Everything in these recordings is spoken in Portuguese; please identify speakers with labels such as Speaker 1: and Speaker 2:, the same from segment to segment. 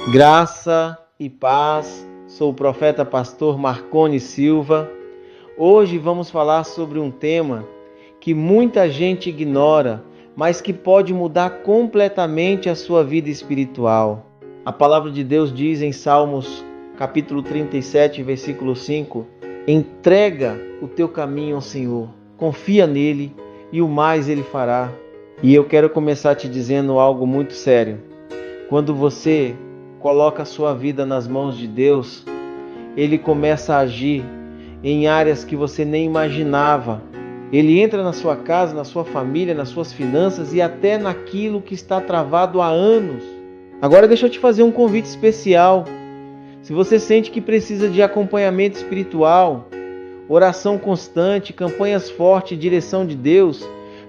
Speaker 1: Graça e paz, sou o profeta pastor Marcone Silva. Hoje vamos falar sobre um tema que muita gente ignora, mas que pode mudar completamente a sua vida espiritual. A palavra de Deus diz em Salmos capítulo 37, versículo 5: entrega o teu caminho ao Senhor, confia nele e o mais ele fará. E eu quero começar te dizendo algo muito sério. Quando você coloca a sua vida nas mãos de Deus, Ele começa a agir em áreas que você nem imaginava. Ele entra na sua casa, na sua família, nas suas finanças e até naquilo que está travado há anos. Agora deixa eu te fazer um convite especial. Se você sente que precisa de acompanhamento espiritual, oração constante, campanhas fortes e direção de Deus,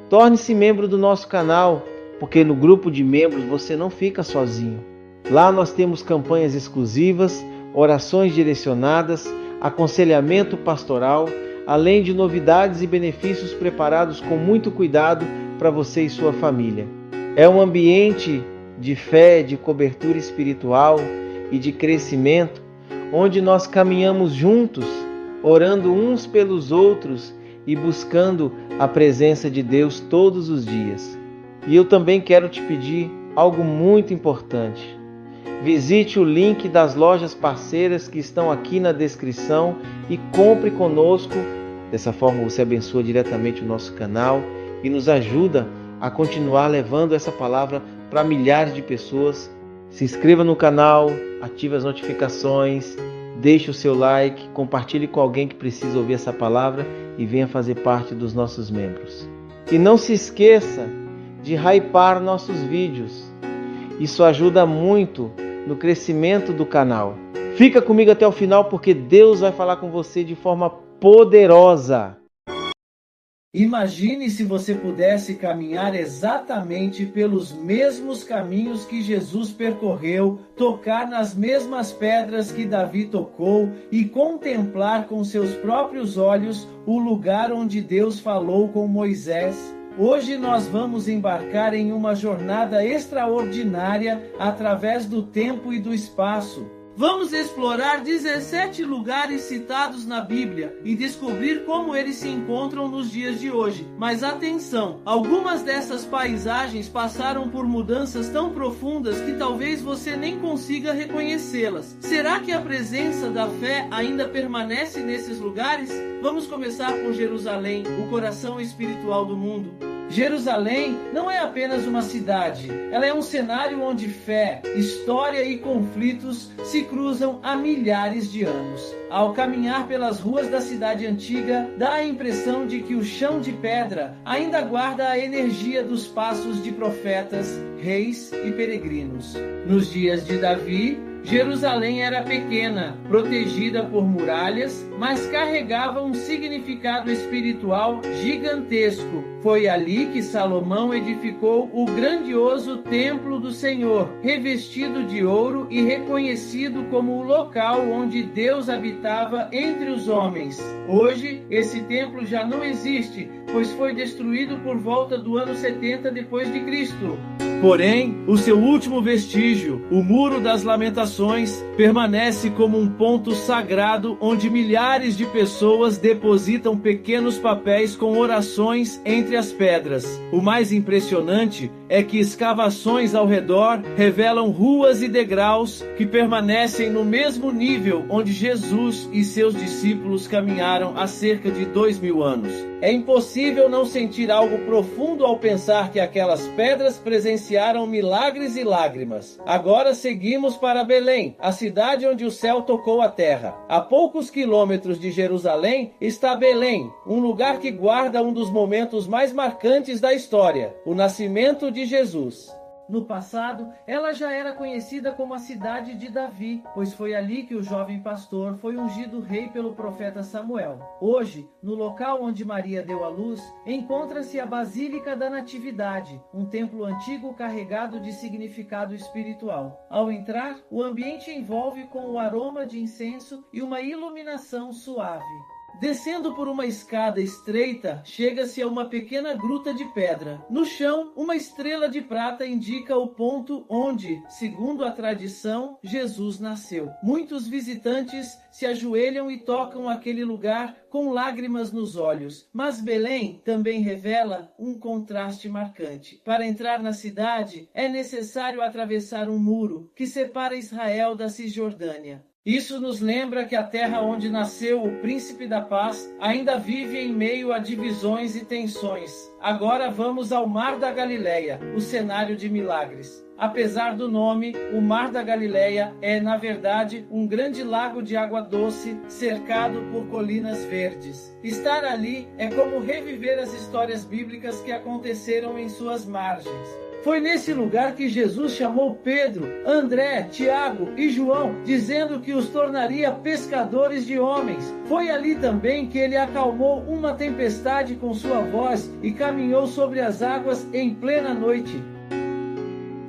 Speaker 1: torne-se membro do nosso canal, porque no grupo de membros você não fica sozinho. Lá nós temos campanhas exclusivas, orações direcionadas, aconselhamento pastoral, além de novidades e benefícios preparados com muito cuidado para você e sua família. É um ambiente de fé, de cobertura espiritual e de crescimento, onde nós caminhamos juntos, orando uns pelos outros e buscando a presença de Deus todos os dias. E eu também quero te pedir algo muito importante. Visite o link das lojas parceiras que estão aqui na descrição e compre conosco. Dessa forma você abençoa diretamente o nosso canal e nos ajuda a continuar levando essa palavra para milhares de pessoas. Se inscreva no canal, ative as notificações, deixe o seu like, compartilhe com alguém que precisa ouvir essa palavra e venha fazer parte dos nossos membros. E não se esqueça de hypar nossos vídeos. Isso ajuda muito no crescimento do canal. Fica comigo até o final porque Deus vai falar com você de forma poderosa.
Speaker 2: Imagine se você pudesse caminhar exatamente pelos mesmos caminhos que Jesus percorreu, tocar nas mesmas pedras que Davi tocou e contemplar com seus próprios olhos o lugar onde Deus falou com Moisés. Hoje nós vamos embarcar em uma jornada extraordinária através do tempo e do espaço. Vamos explorar 17 lugares citados na Bíblia e descobrir como eles se encontram nos dias de hoje. Mas atenção, algumas dessas paisagens passaram por mudanças tão profundas que talvez você nem consiga reconhecê-las. Será que a presença da fé ainda permanece nesses lugares? Vamos começar por Jerusalém, o coração espiritual do mundo. Jerusalém não é apenas uma cidade, ela é um cenário onde fé, história e conflitos se cruzam há milhares de anos. Ao caminhar pelas ruas da cidade antiga, dá a impressão de que o chão de pedra ainda guarda a energia dos passos de profetas, reis e peregrinos. Nos dias de Davi, Jerusalém era pequena, protegida por muralhas, mas carregava um significado espiritual gigantesco. Foi ali que Salomão edificou o grandioso Templo do Senhor, revestido de ouro e reconhecido como o local onde Deus habitava entre os homens. Hoje, esse templo já não existe, pois foi destruído por volta do ano 70 depois de Cristo. Porém, o seu último vestígio, o Muro das Lamentações, permanece como um ponto sagrado onde milhares de pessoas depositam pequenos papéis com orações entre as pedras. O mais impressionante é que escavações ao redor revelam ruas e degraus que permanecem no mesmo nível onde Jesus e seus discípulos caminharam há cerca de 2000 anos. É impossível não sentir algo profundo ao pensar que aquelas pedras presenciaram milagres e lágrimas. Agora seguimos para Belém, a cidade onde o céu tocou a terra. A poucos quilômetros de Jerusalém está Belém, um lugar que guarda um dos momentos mais marcantes da história, o nascimento de Jesus. No passado, ela já era conhecida como a cidade de Davi, pois foi ali que o jovem pastor foi ungido rei pelo profeta Samuel. Hoje, no local onde Maria deu à luz, encontra-se a Basílica da Natividade, um templo antigo carregado de significado espiritual. Ao entrar, o ambiente envolve com o aroma de incenso e uma iluminação suave. Descendo por uma escada estreita, chega-se a uma pequena gruta de pedra. No chão, uma estrela de prata indica o ponto onde, segundo a tradição, Jesus nasceu. Muitos visitantes se ajoelham e tocam aquele lugar com lágrimas nos olhos. Mas Belém também revela um contraste marcante. Para entrar na cidade, é necessário atravessar um muro que separa Israel da Cisjordânia. Isso nos lembra que a terra onde nasceu o Príncipe da Paz ainda vive em meio a divisões e tensões. Agora vamos ao Mar da Galileia, o cenário de milagres. Apesar do nome, o Mar da Galileia é, na verdade, um grande lago de água doce cercado por colinas verdes. Estar ali é como reviver as histórias bíblicas que aconteceram em suas margens. Foi nesse lugar que Jesus chamou Pedro, André, Tiago e João, dizendo que os tornaria pescadores de homens. Foi ali também que ele acalmou uma tempestade com sua voz e caminhou sobre as águas em plena noite.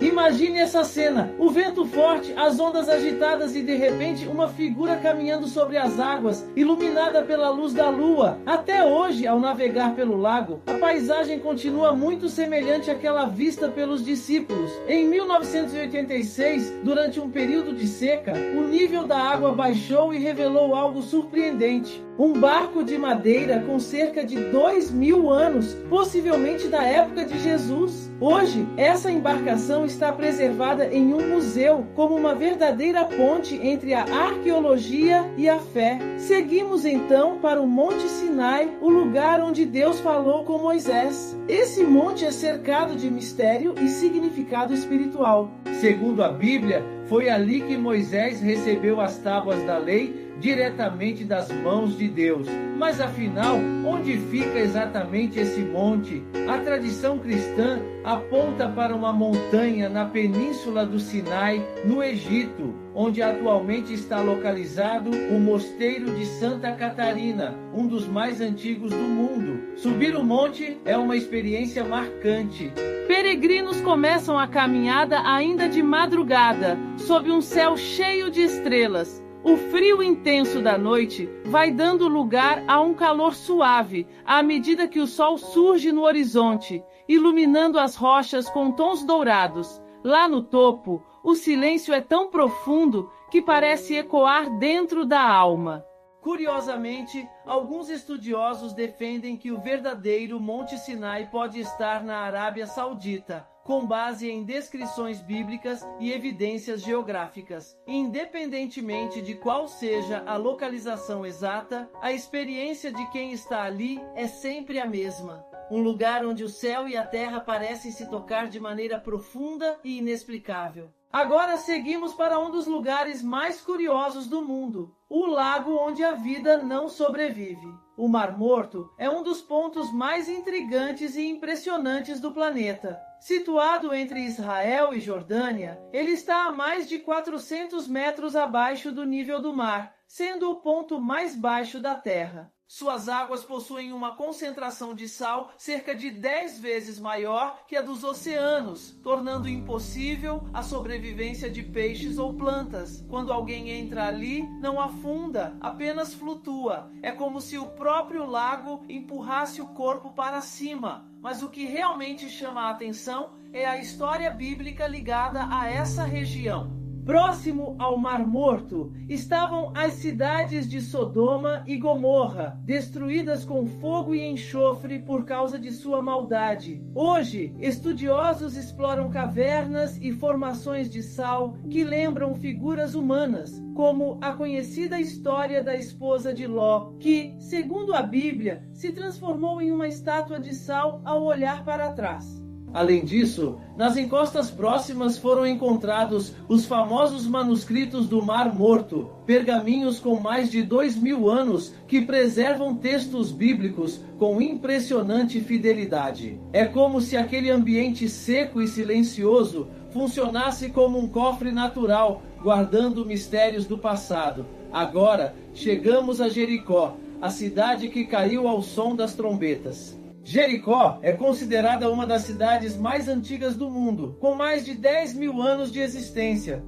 Speaker 2: Imagine essa cena, o vento forte, as ondas agitadas e de repente uma figura caminhando sobre as águas, iluminada pela luz da lua. Até hoje, ao navegar pelo lago, a paisagem continua muito semelhante àquela vista pelos discípulos. Em 1986, durante um período de seca, o nível da água baixou e revelou algo surpreendente. Um barco de madeira com cerca de 2.000 anos, possivelmente da época de Jesus. Hoje, essa embarcação está preservada em um museu como uma verdadeira ponte entre a arqueologia e a fé. Seguimos então para o Monte Sinai, o lugar onde Deus falou com Moisés. Esse monte é cercado de mistério e significado espiritual. Segundo a Bíblia, foi ali que Moisés recebeu as tábuas da lei diretamente das mãos de Deus. Mas afinal, onde fica exatamente esse monte? A tradição cristã aponta para uma montanha na península do Sinai, no Egito, onde atualmente está localizado o Mosteiro de Santa Catarina, um dos mais antigos do mundo. Subir o monte é uma experiência marcante. Peregrinos começam a caminhada ainda de madrugada, sob um céu cheio de estrelas. O frio intenso da noite vai dando lugar a um calor suave à medida que o sol surge no horizonte, iluminando as rochas com tons dourados. Lá no topo, o silêncio é tão profundo que parece ecoar dentro da alma. Curiosamente, alguns estudiosos defendem que o verdadeiro Monte Sinai pode estar na Arábia Saudita, com base em descrições bíblicas e evidências geográficas. Independentemente de qual seja a localização exata, a experiência de quem está ali é sempre a mesma. Um lugar onde o céu e a terra parecem se tocar de maneira profunda e inexplicável. Agora seguimos para um dos lugares mais curiosos do mundo, o lago onde a vida não sobrevive. O Mar Morto é um dos pontos mais intrigantes e impressionantes do planeta. Situado entre Israel e Jordânia, ele está a mais de 400 metros abaixo do nível do mar, sendo o ponto mais baixo da Terra. Suas águas possuem uma concentração de sal cerca de 10 vezes maior que a dos oceanos, tornando impossível a sobrevivência de peixes ou plantas. Quando alguém entra ali, não afunda, apenas flutua. É como se o próprio lago empurrasse o corpo para cima. Mas o que realmente chama a atenção é a história bíblica ligada a essa região. Próximo ao Mar Morto estavam as cidades de Sodoma e Gomorra, destruídas com fogo e enxofre por causa de sua maldade. Hoje, estudiosos exploram cavernas e formações de sal que lembram figuras humanas, como a conhecida história da esposa de Ló, que, segundo a Bíblia, se transformou em uma estátua de sal ao olhar para trás. Além disso, nas encostas próximas foram encontrados os famosos manuscritos do Mar Morto, pergaminhos com mais de 2.000 anos que preservam textos bíblicos com impressionante fidelidade. É como se aquele ambiente seco e silencioso funcionasse como um cofre natural, guardando mistérios do passado. Agora, chegamos a Jericó, a cidade que caiu ao som das trombetas. Jericó é considerada uma das cidades mais antigas do mundo, com mais de 10.000 anos de existência.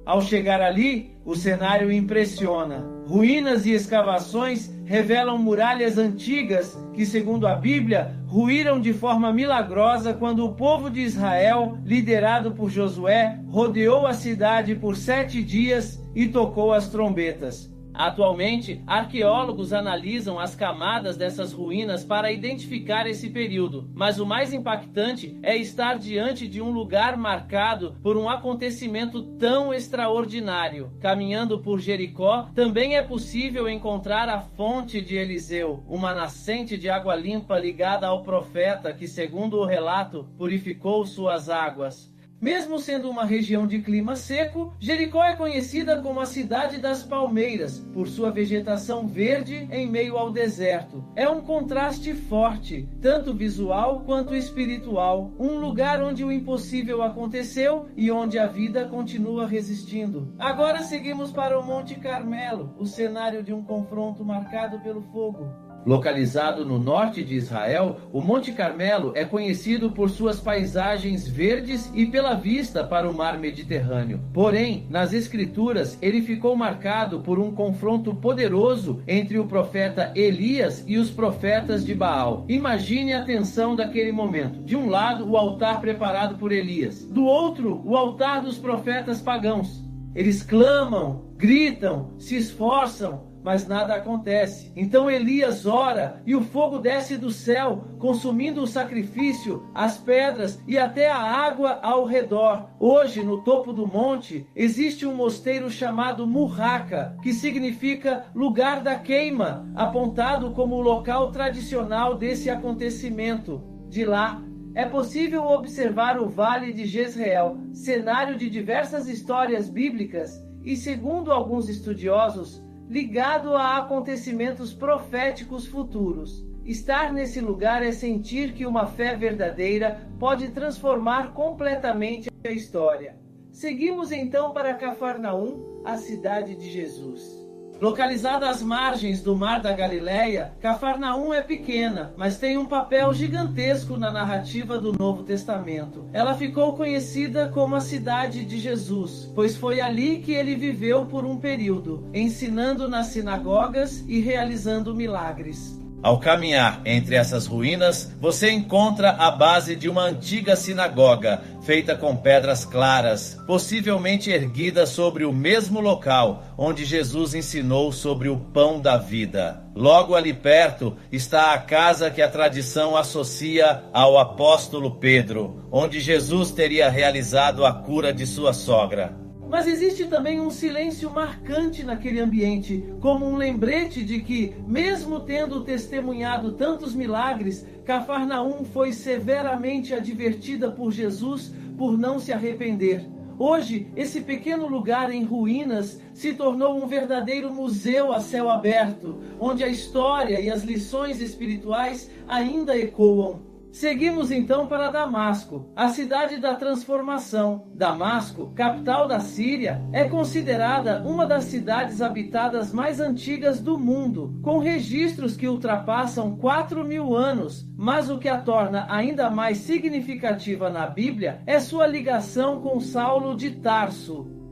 Speaker 2: Ao chegar ali, o cenário impressiona. Ruínas e escavações revelam muralhas antigas que, segundo a Bíblia, ruíram de forma milagrosa quando o povo de Israel, liderado por Josué, rodeou a cidade por 7 dias e tocou as trombetas. Atualmente, arqueólogos analisam as camadas dessas ruínas para identificar esse período, mas o mais impactante é estar diante de um lugar marcado por um acontecimento tão extraordinário. Caminhando por Jericó, também é possível encontrar a fonte de Eliseu, uma nascente de água limpa ligada ao profeta que, segundo o relato, purificou suas águas. Mesmo sendo uma região de clima seco, Jericó é conhecida como a cidade das palmeiras, por sua vegetação verde em meio ao deserto. É um contraste forte, tanto visual quanto espiritual, um lugar onde o impossível aconteceu e onde a vida continua resistindo. Agora seguimos para o Monte Carmelo, o cenário de um confronto marcado pelo fogo. Localizado no norte de Israel, o Monte Carmelo é conhecido por suas paisagens verdes e pela vista para o mar Mediterrâneo. Porém, nas Escrituras, ele ficou marcado por um confronto poderoso entre o profeta Elias e os profetas de Baal. Imagine a tensão daquele momento. De um lado, o altar preparado por Elias. Do outro, o altar dos profetas pagãos. Eles clamam, gritam, se esforçam, mas nada acontece. Então Elias ora e o fogo desce do céu, consumindo o sacrifício, as pedras e até a água ao redor. Hoje, no topo do monte, existe um mosteiro chamado Murraca, que significa lugar da queima, apontado como o local tradicional desse acontecimento. De lá, é possível observar o Vale de Jezreel, cenário de diversas histórias bíblicas e, segundo alguns estudiosos, ligado a acontecimentos proféticos futuros. Estar nesse lugar é sentir que uma fé verdadeira pode transformar completamente a história. Seguimos então para Cafarnaum, a cidade de Jesus. Localizada às margens do Mar da Galileia, Cafarnaum é pequena, mas tem um papel gigantesco na narrativa do Novo Testamento. Ela ficou conhecida como a cidade de Jesus, pois foi ali que ele viveu por um período, ensinando nas sinagogas e realizando milagres.
Speaker 3: Ao caminhar entre essas ruínas, você encontra a base de uma antiga sinagoga, feita com pedras claras, possivelmente erguida sobre o mesmo local onde Jesus ensinou sobre o pão da vida. Logo ali perto está a casa que a tradição associa ao apóstolo Pedro, onde Jesus teria realizado a cura de sua sogra.
Speaker 2: Mas existe também um silêncio marcante naquele ambiente, como um lembrete de que, mesmo tendo testemunhado tantos milagres, Cafarnaum foi severamente advertida por Jesus por não se arrepender. Hoje, esse pequeno lugar em ruínas se tornou um verdadeiro museu a céu aberto, onde a história e as lições espirituais ainda ecoam. Seguimos então para Damasco, a cidade da transformação. Damasco, capital da Síria, é considerada uma das cidades habitadas mais antigas do mundo, com registros que ultrapassam 4.000 anos. Mas o que a torna ainda mais significativa na Bíblia é sua ligação com Saulo de Tarso.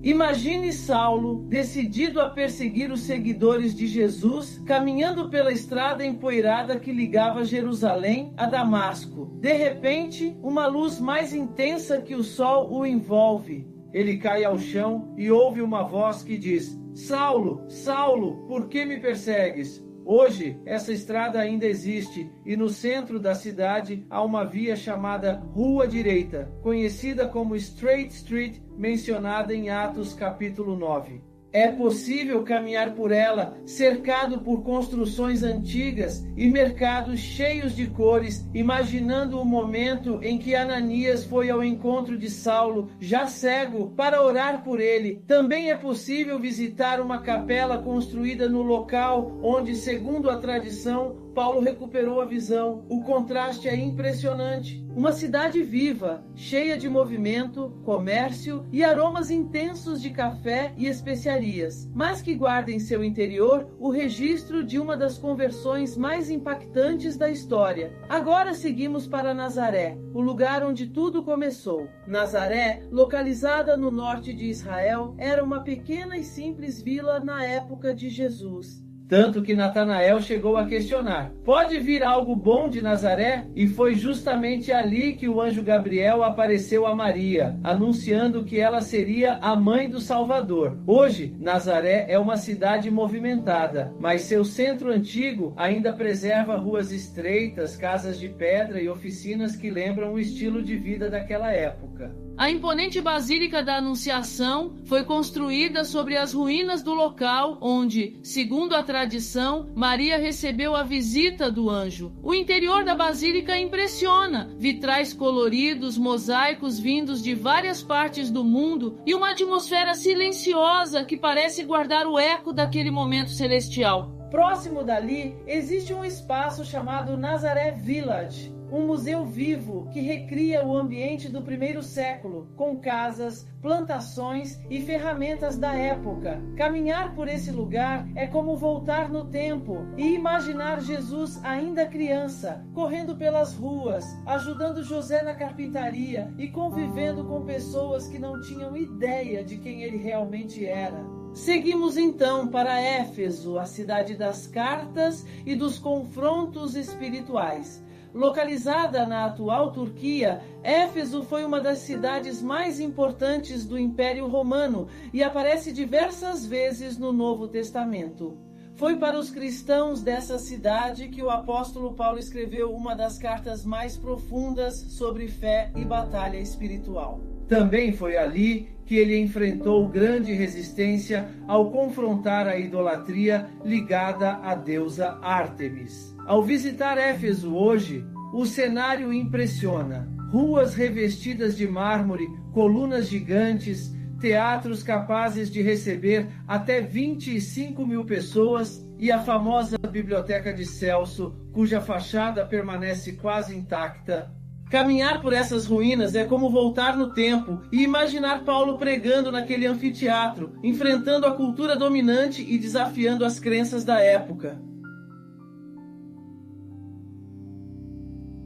Speaker 2: Imagine Saulo, decidido a perseguir os seguidores de Jesus, caminhando pela estrada empoeirada que ligava Jerusalém a Damasco. De repente, uma luz mais intensa que o sol o envolve. Ele cai ao chão e ouve uma voz que diz: Saulo, Saulo, por que me persegues? Hoje, essa estrada ainda existe e no centro da cidade há uma via chamada Rua Direita, conhecida como Straight Street, mencionada em Atos capítulo 9. É possível caminhar por ela, cercado por construções antigas e mercados cheios de cores, imaginando o momento em que Ananias foi ao encontro de Saulo, já cego, para orar por ele. Também é possível visitar uma capela construída no local onde, segundo a tradição, Paulo recuperou a visão. O contraste é impressionante. Uma cidade viva, cheia de movimento, comércio e aromas intensos de café e especiarias, mas que guarda em seu interior o registro de uma das conversões mais impactantes da história. Agora seguimos para Nazaré, o lugar onde tudo começou. Nazaré, localizada no norte de Israel, era uma pequena e simples vila na época de Jesus. Tanto que Natanael chegou a questionar: pode vir algo bom de Nazaré? E foi justamente ali que o anjo Gabriel apareceu a Maria, anunciando que ela seria a mãe do Salvador. Hoje, Nazaré é uma cidade movimentada, mas seu centro antigo ainda preserva ruas estreitas, casas de pedra e oficinas que lembram o estilo de vida daquela época.
Speaker 4: A imponente Basílica da Anunciação foi construída sobre as ruínas do local onde, segundo a tradição, Maria recebeu a visita do anjo. O interior da Basílica impressiona, vitrais coloridos, mosaicos vindos de várias partes do mundo e uma atmosfera silenciosa que parece guardar o eco daquele momento celestial.
Speaker 2: Próximo dali existe um espaço chamado Nazaré Village, um museu vivo que recria o ambiente do primeiro século, com casas, plantações e ferramentas da época. Caminhar por esse lugar é como voltar no tempo e imaginar Jesus ainda criança, correndo pelas ruas, ajudando José na carpintaria e convivendo com pessoas que não tinham ideia de quem ele realmente era. Seguimos então para Éfeso, a cidade das cartas e dos confrontos espirituais. Localizada na atual Turquia, Éfeso foi uma das cidades mais importantes do Império Romano e aparece diversas vezes no Novo Testamento. Foi para os cristãos dessa cidade que o apóstolo Paulo escreveu uma das cartas mais profundas sobre fé e batalha espiritual. Também foi ali que ele enfrentou grande resistência ao confrontar a idolatria ligada à deusa Ártemis. Ao visitar Éfeso hoje, o cenário impressiona. Ruas revestidas de mármore, colunas gigantes, teatros capazes de receber até 25 mil pessoas e a famosa Biblioteca de Celso, cuja fachada permanece quase intacta. Caminhar por essas ruínas é como voltar no tempo e imaginar Paulo pregando naquele anfiteatro, enfrentando a cultura dominante e desafiando as crenças da época.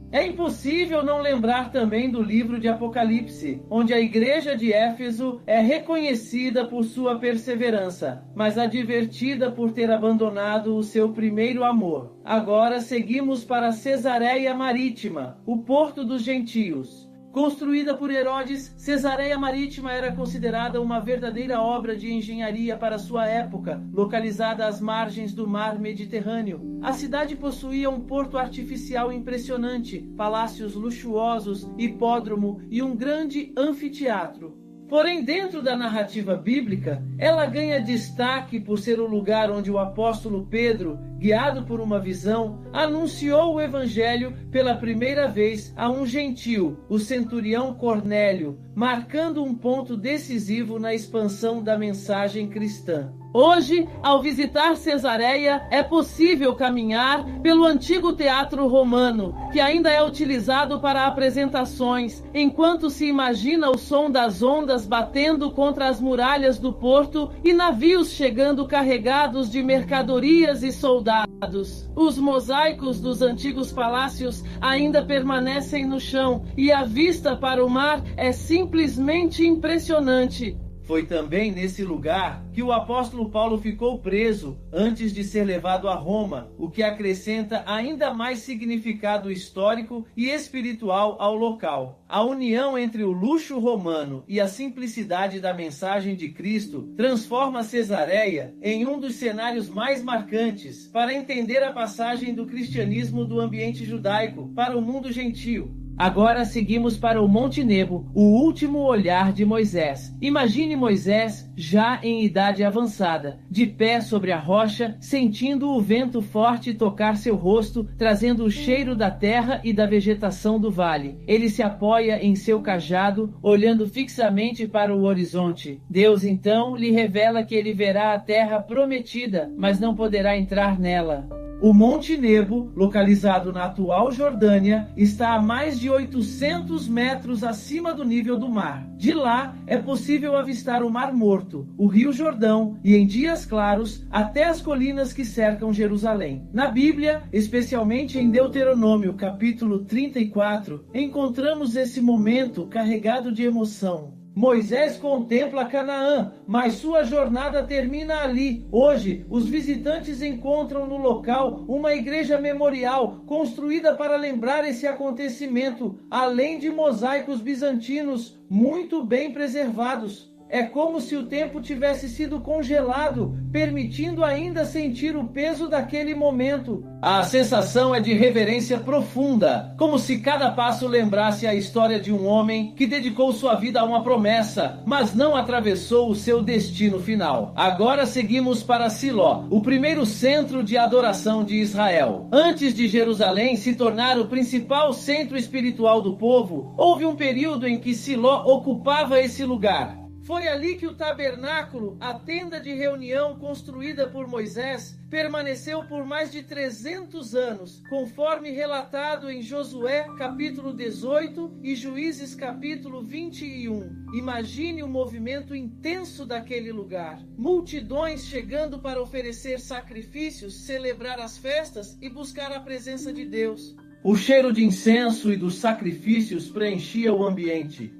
Speaker 2: É impossível não lembrar também do livro de Apocalipse, onde a igreja de Éfeso é reconhecida por sua perseverança, mas advertida por ter abandonado o seu primeiro amor. Agora seguimos para Cesareia Marítima, o porto dos gentios. Construída por Herodes, Cesareia Marítima era considerada uma verdadeira obra de engenharia para sua época, localizada às margens do mar Mediterrâneo. A cidade possuía um porto artificial impressionante, palácios luxuosos, hipódromo e um grande anfiteatro. Porém, dentro da narrativa bíblica, ela ganha destaque por ser o lugar onde o apóstolo Pedro, guiado por uma visão, anunciou o evangelho pela primeira vez a um gentio, o centurião Cornélio, marcando um ponto decisivo na expansão da mensagem cristã. Hoje, ao visitar Cesareia, é possível caminhar pelo antigo teatro romano, que ainda é utilizado para apresentações, enquanto se imagina o som das ondas batendo contra as muralhas do porto e navios chegando carregados de mercadorias e soldados. Os mosaicos dos antigos palácios ainda permanecem no chão e a vista para o mar é simplesmente impressionante. Foi também nesse lugar que o apóstolo Paulo ficou preso antes de ser levado a Roma, o que acrescenta ainda mais significado histórico e espiritual ao local. A união entre o luxo romano e a simplicidade da mensagem de Cristo transforma Cesareia em um dos cenários mais marcantes para entender a passagem do cristianismo do ambiente judaico para o mundo gentio. Agora seguimos para o Monte Nebo, o último olhar de Moisés. Imagine Moisés já em idade avançada, de pé sobre a rocha, sentindo o vento forte tocar seu rosto, trazendo o cheiro da terra e da vegetação do vale. Ele se apoia em seu cajado, olhando fixamente para o horizonte. Deus então lhe revela que ele verá a terra prometida, mas não poderá entrar nela. O Monte Nebo, localizado na atual Jordânia, está a mais de 800 metros acima do nível do mar. De lá, é possível avistar o Mar Morto, o Rio Jordão e, em dias claros, até as colinas que cercam Jerusalém. Na Bíblia, especialmente em Deuteronômio, capítulo 34, encontramos esse momento carregado de emoção. Moisés contempla Canaã, mas sua jornada termina ali. Hoje, os visitantes encontram no local uma igreja memorial construída para lembrar esse acontecimento, além de mosaicos bizantinos muito bem preservados. É como se o tempo tivesse sido congelado, permitindo ainda sentir o peso daquele momento.
Speaker 3: A sensação é de reverência profunda, como se cada passo lembrasse a história de um homem que dedicou sua vida a uma promessa, mas não atravessou o seu destino final. Agora seguimos para Siló, o primeiro centro de adoração de Israel. Antes de Jerusalém se tornar o principal centro espiritual do povo, houve um período em que Siló ocupava esse lugar.
Speaker 2: Foi ali que o tabernáculo, a tenda de reunião construída por Moisés, permaneceu por mais de 300 anos, conforme relatado em Josué capítulo 18 e Juízes capítulo 21. Imagine o movimento intenso daquele lugar. Multidões chegando para oferecer sacrifícios, celebrar as festas e buscar a presença de Deus.
Speaker 3: O cheiro de incenso e dos sacrifícios preenchia o ambiente.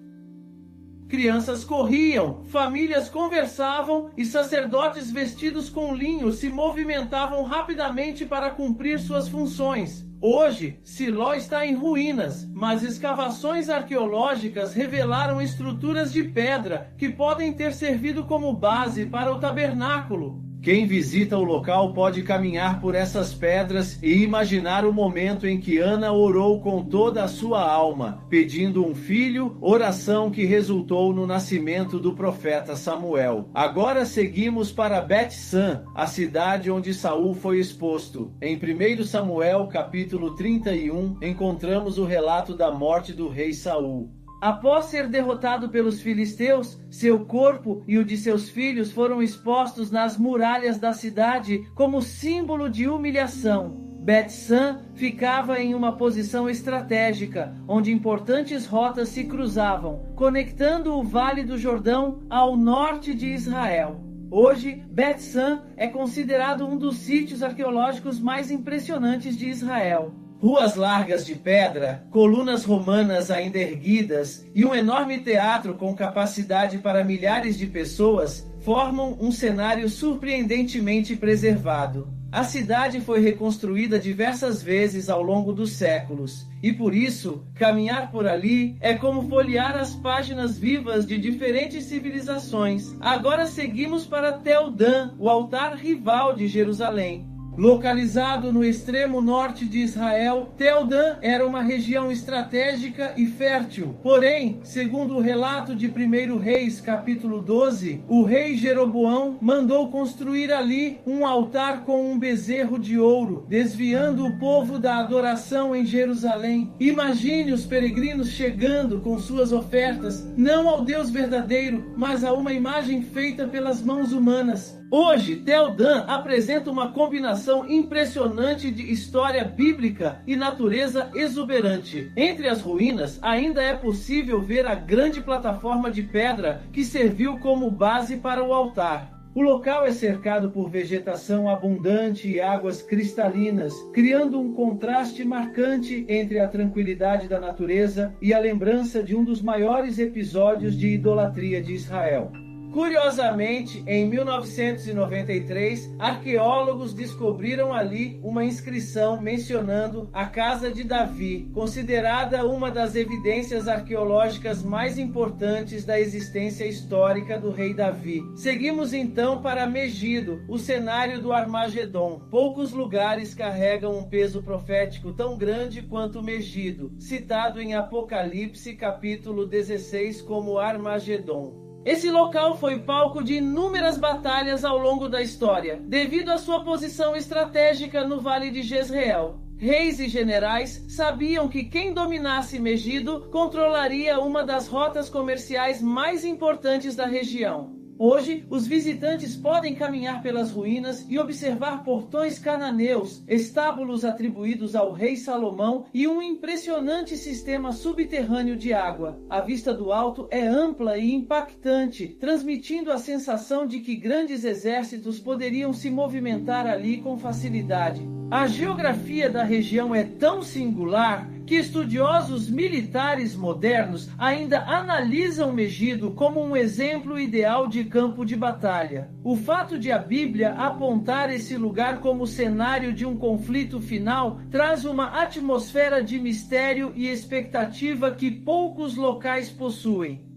Speaker 2: Crianças corriam, famílias conversavam e sacerdotes vestidos com linho se movimentavam rapidamente para cumprir suas funções. Hoje, Siló está em ruínas, mas escavações arqueológicas revelaram estruturas de pedra que podem ter servido como base para o tabernáculo.
Speaker 3: Quem visita o local pode caminhar por essas pedras e imaginar o momento em que Ana orou com toda a sua alma, pedindo um filho, oração que resultou no nascimento do profeta Samuel. Agora seguimos para Bet-San, a cidade onde Saul foi exposto. Em 1 Samuel, capítulo 31, encontramos o relato da morte do rei Saul.
Speaker 2: Após ser derrotado pelos filisteus, seu corpo e o de seus filhos foram expostos nas muralhas da cidade como símbolo de humilhação. Bet-San ficava em uma posição estratégica, onde importantes rotas se cruzavam, conectando o Vale do Jordão ao norte de Israel. Hoje, Bet-San é considerado um dos sítios arqueológicos mais impressionantes de Israel.
Speaker 3: Ruas largas de pedra, colunas romanas ainda erguidas e um enorme teatro com capacidade para milhares de pessoas formam um cenário surpreendentemente preservado. A cidade foi reconstruída diversas vezes ao longo dos séculos, e por isso, caminhar por ali é como folhear as páginas vivas de diferentes civilizações. Agora seguimos para Tel Dan, o altar rival de Jerusalém. Localizado no extremo norte de Israel, Tel Dan era uma região estratégica e fértil. Porém, segundo o relato de 1 Reis, capítulo 12, o rei Jeroboão mandou construir ali um altar com um bezerro de ouro, desviando o povo da adoração em Jerusalém. Imagine os peregrinos chegando com suas ofertas, não ao Deus verdadeiro, mas a uma imagem feita pelas mãos humanas. Hoje, Tel Dan apresenta uma combinação impressionante de história bíblica e natureza exuberante. Entre as ruínas, ainda é possível ver a grande plataforma de pedra que serviu como base para o altar. O local é cercado por vegetação abundante e águas cristalinas, criando um contraste marcante entre a tranquilidade da natureza e a lembrança de um dos maiores episódios de idolatria de Israel. Curiosamente, em 1993, arqueólogos descobriram ali uma inscrição mencionando a Casa de Davi, considerada uma das evidências arqueológicas mais importantes da existência histórica do rei Davi. Seguimos então para Megido, o cenário do Armagedon. Poucos lugares carregam um peso profético tão grande quanto Megido, citado em Apocalipse capítulo 16 como Armagedon. Esse local foi palco de inúmeras batalhas ao longo da história, devido à sua posição estratégica no Vale de Jezreel. Reis e generais sabiam que quem dominasse Megido controlaria uma das rotas comerciais mais importantes da região.
Speaker 2: Hoje, os visitantes podem caminhar pelas ruínas e observar portões cananeus, estábulos atribuídos ao rei Salomão e um impressionante sistema subterrâneo de água. A vista do alto é ampla e impactante, transmitindo a sensação de que grandes exércitos poderiam se movimentar ali com facilidade. A geografia da região é tão singular que estudiosos militares modernos ainda analisam Megido como um exemplo ideal de campo de batalha. O fato de a Bíblia apontar esse lugar como cenário de um conflito final traz uma atmosfera de mistério e expectativa que poucos locais possuem.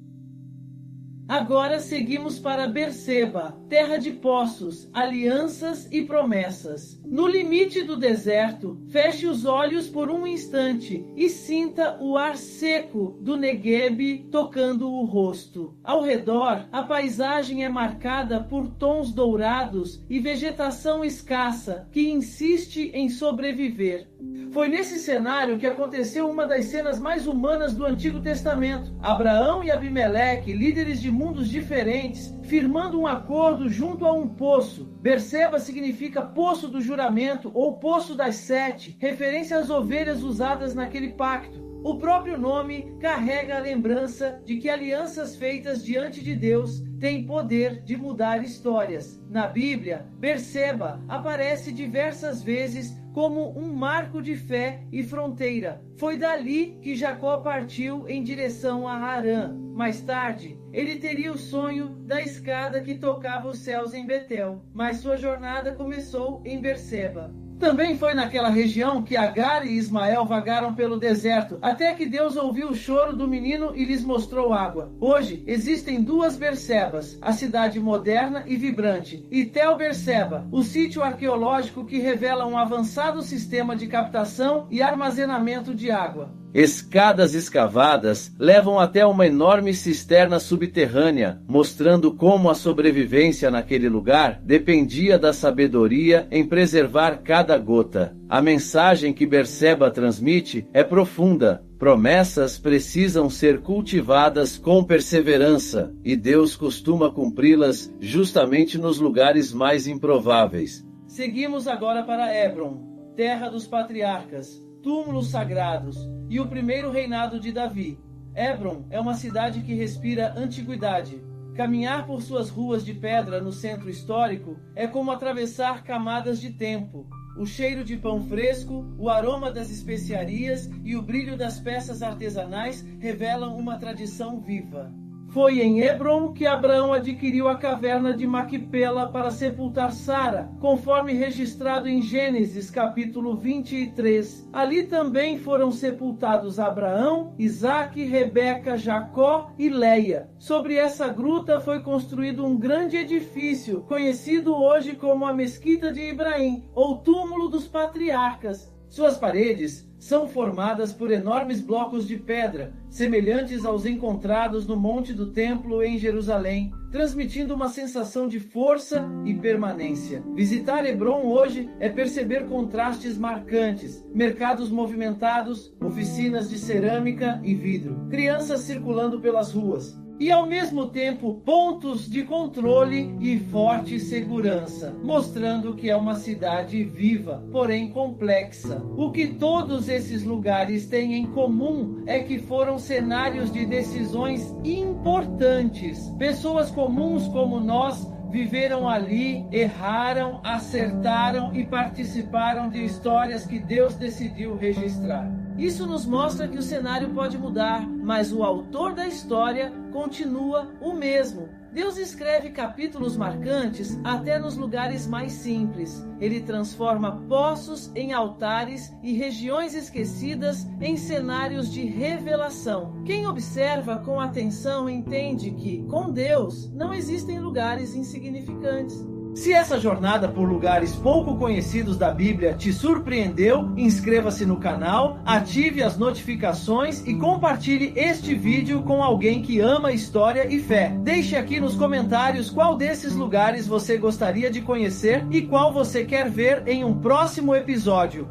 Speaker 2: Agora seguimos para Berseba, terra de poços, alianças e promessas. No limite do deserto, feche os olhos por um instante e sinta o ar seco do Negueb tocando o rosto. Ao redor, a paisagem é marcada por tons dourados e vegetação escassa que insiste em sobreviver. Foi nesse cenário que aconteceu uma das cenas mais humanas do Antigo Testamento. Abraão e Abimeleque, líderes de mundos diferentes, firmando um acordo junto a um poço. Berseba significa poço do juramento ou poço das 7, referência às ovelhas usadas naquele pacto. O próprio nome carrega a lembrança de que alianças feitas diante de Deus têm poder de mudar histórias. Na Bíblia, Berseba aparece diversas vezes como um marco de fé e fronteira. Foi dali que Jacó partiu em direção a Harã. Mais tarde, ele teria o sonho da escada que tocava os céus em Betel, mas sua jornada começou em Berseba. Também foi naquela região que Agar e Ismael vagaram pelo deserto, até que Deus ouviu o choro do menino e lhes mostrou água. Hoje, existem duas Bersebas, a cidade moderna e vibrante, e Tel Berseba, o sítio arqueológico que revela um avançado sistema de captação e armazenamento de água.
Speaker 3: Escadas escavadas levam até uma enorme cisterna subterrânea, mostrando como a sobrevivência naquele lugar dependia da sabedoria em preservar cada gota. A mensagem que Berseba transmite é profunda. Promessas precisam ser cultivadas com perseverança, e Deus costuma cumpri-las justamente nos lugares mais improváveis.
Speaker 2: Seguimos agora para Hebron, terra dos patriarcas, túmulos sagrados e o primeiro reinado de Davi. Hebron é uma cidade que respira antiguidade. Caminhar por suas ruas de pedra no centro histórico é como atravessar camadas de tempo. O cheiro de pão fresco, o aroma das especiarias e o brilho das peças artesanais revelam uma tradição viva. Foi em Hebron que Abraão adquiriu a caverna de Maquipela para sepultar Sara, conforme registrado em Gênesis capítulo 23. Ali também foram sepultados Abraão, Isaque, Rebeca, Jacó e Leia. Sobre essa gruta foi construído um grande edifício, conhecido hoje como a Mesquita de Ibraim, ou Túmulo dos Patriarcas. Suas paredes são formadas por enormes blocos de pedra, semelhantes aos encontrados no Monte do Templo em Jerusalém, transmitindo uma sensação de força e permanência. Visitar Hebron hoje é perceber contrastes marcantes, mercados movimentados, oficinas de cerâmica e vidro, crianças circulando pelas ruas, e ao mesmo tempo pontos de controle e forte segurança, mostrando que é uma cidade viva, porém complexa. O que todos esses lugares têm em comum é que foram cenários de decisões importantes. Pessoas comuns como nós viveram ali, erraram, acertaram e participaram de histórias que Deus decidiu registrar. Isso nos mostra que o cenário pode mudar, mas o autor da história continua o mesmo. Deus escreve capítulos marcantes até nos lugares mais simples. Ele transforma poços em altares e regiões esquecidas em cenários de revelação. Quem observa com atenção entende que, com Deus, não existem lugares insignificantes. Se essa jornada por lugares pouco conhecidos da Bíblia te surpreendeu, inscreva-se no canal, ative as notificações e compartilhe este vídeo com alguém que ama história e fé. Deixe aqui nos comentários qual desses lugares você gostaria de conhecer e qual você quer ver em um próximo episódio.